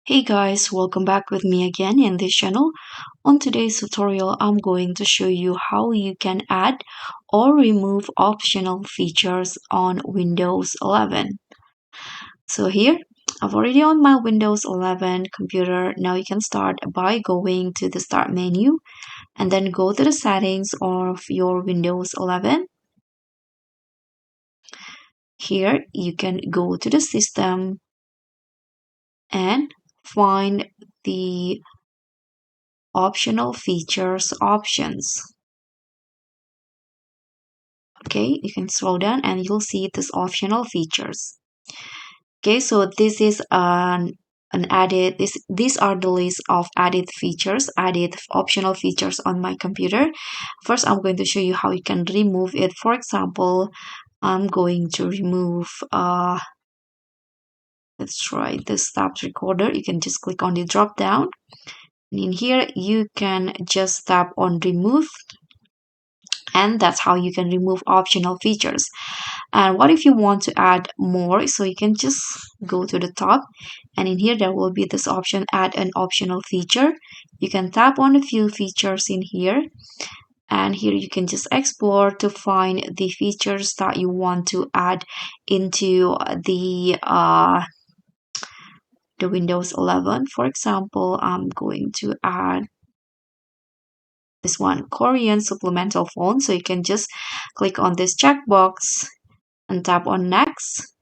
Hey guys, welcome back with me again in this channel. On today's tutorial, I'm going to show you how you can add or remove optional features on Windows 11. So here, I've already on my Windows 11 computer. Now you can start by going to the Start menu and then go to the settings of your Windows 11. Here, you can go to the system and find the optional features options. Okay, you can scroll down and you'll see this optional features. Okay, so this is an added these are the list of added features, added optional features on my computer. First, I'm going to show you how you can remove it. For example, I'm going to remove let's try this tabs recorder. You can just click on the drop down, and in here you can just tap on remove, and that's how you can remove optional features. And what if you want to add more? So you can just go to the top, and in here there will be this option, add an optional feature. You can tap on a few features in here, and here you can just explore to find the features that you want to add into the Windows 11. For example, I'm going to add this one, Korean supplemental phone. So you can just click on this checkbox and tap on next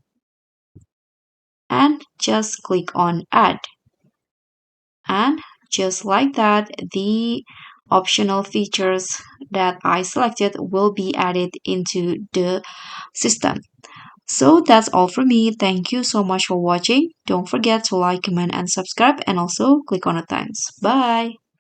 and just click on add. And just like that, the optional features that I selected will be added into the system. So that's all from me. Thank you so much for watching. Don't forget to like, comment, and subscribe, and also click on the thanks. Bye.